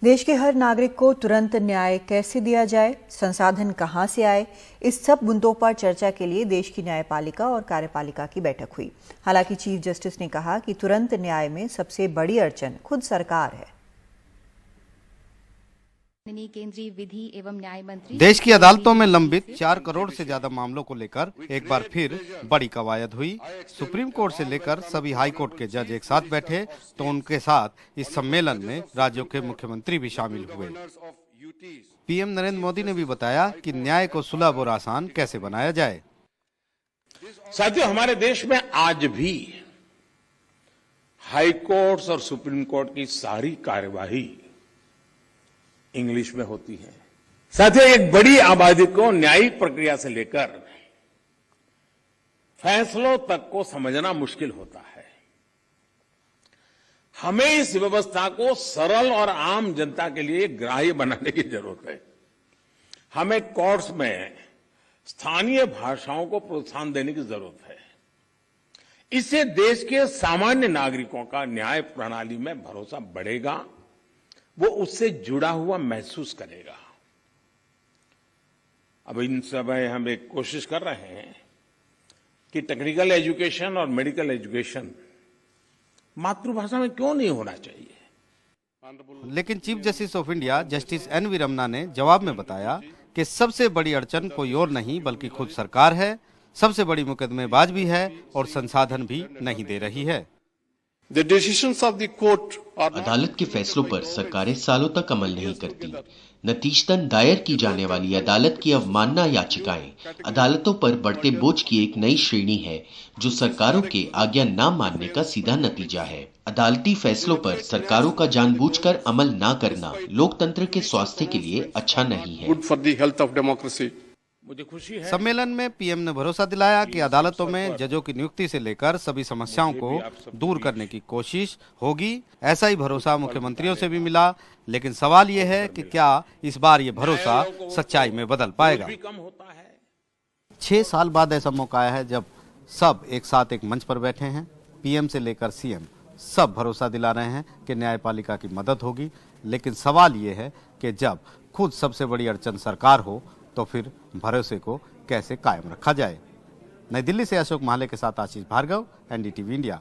देश के हर नागरिक को तुरंत न्याय कैसे दिया जाए, संसाधन कहां से आए, इस सब मुद्दों पर चर्चा के लिए देश की न्यायपालिका और कार्यपालिका की बैठक हुई। हालांकि चीफ जस्टिस ने कहा कि तुरंत न्याय में सबसे बड़ी अड़चन खुद सरकार है। केंद्रीय विधि एवं न्याय मंत्री देश की अदालतों में लंबित 4 करोड़ से ज्यादा मामलों को लेकर एक बार फिर बड़ी कवायद हुई। सुप्रीम कोर्ट से लेकर सभी हाई कोर्ट के जज एक साथ बैठे तो उनके साथ इस सम्मेलन में राज्यों के मुख्यमंत्री भी शामिल हुए। पीएम नरेंद्र मोदी ने भी बताया कि न्याय को सुलभ और आसान कैसे बनाया जाए। साथियों, हमारे देश में आज भी हाई कोर्ट्स और सुप्रीम कोर्ट की सारी कार्यवाही इंग्लिश में होती है। साथियों, एक बड़ी आबादी को न्यायिक प्रक्रिया से लेकर फैसलों तक को समझना मुश्किल होता है। हमें इस व्यवस्था को सरल और आम जनता के लिए ग्राह्य बनाने की जरूरत है। हमें कोर्ट्स में स्थानीय भाषाओं को प्रोत्साहन देने की जरूरत है। इससे देश के सामान्य नागरिकों का न्याय प्रणाली में भरोसा बढ़ेगा, वो उससे जुड़ा हुआ महसूस करेगा। अब इन समय हम एक कोशिश कर रहे हैं कि टेक्निकल एजुकेशन और मेडिकल एजुकेशन मातृभाषा में क्यों नहीं होना चाहिए। लेकिन chief justice of India justice N V. Ramana ने जवाब में बताया कि सबसे बड़ी अड़चन कोई और नहीं बल्कि खुद सरकार है। सबसे बड़ी मुकदमेबाज भी है और संसाधन भी नहीं दे रही है। अदालत के फैसलों पर सरकारें सालों तक अमल नहीं करती। नतीजतन दायर की जाने वाली अदालत की अवमानना याचिकाएं अदालतों पर बढ़ते बोझ की एक नई श्रेणी है, जो सरकारों के आज्ञा न मानने का सीधा नतीजा है। अदालती फैसलों पर सरकारों का जानबूझकर अमल न करना लोकतंत्र के स्वास्थ्य के लिए अच्छा नहीं है। मुझे खुशी है सम्मेलन में पीएम ने भरोसा दिलाया कि अदालतों में जजों की नियुक्ति से लेकर सभी समस्याओं को दूर करने की कोशिश होगी। ऐसा ही भरोसा मुख्यमंत्रियों से भी मिला, लेकिन सवाल ये है कि क्या इस बार ये भरोसा सच्चाई में बदल पाएगा। 6 साल बाद ऐसा मौका आया है जब सब एक साथ एक मंच पर बैठे हैं। पीएम से लेकर सीएम सब भरोसा दिला रहे हैं कि न्यायपालिका की मदद होगी, लेकिन सवाल ये है कि जब खुद सबसे बड़ी अड़चन सरकार हो तो फिर भरोसे को कैसे कायम रखा जाए। नई दिल्ली से अशोक माहले के साथ आशीष भार्गव, एनडीटीवी इंडिया।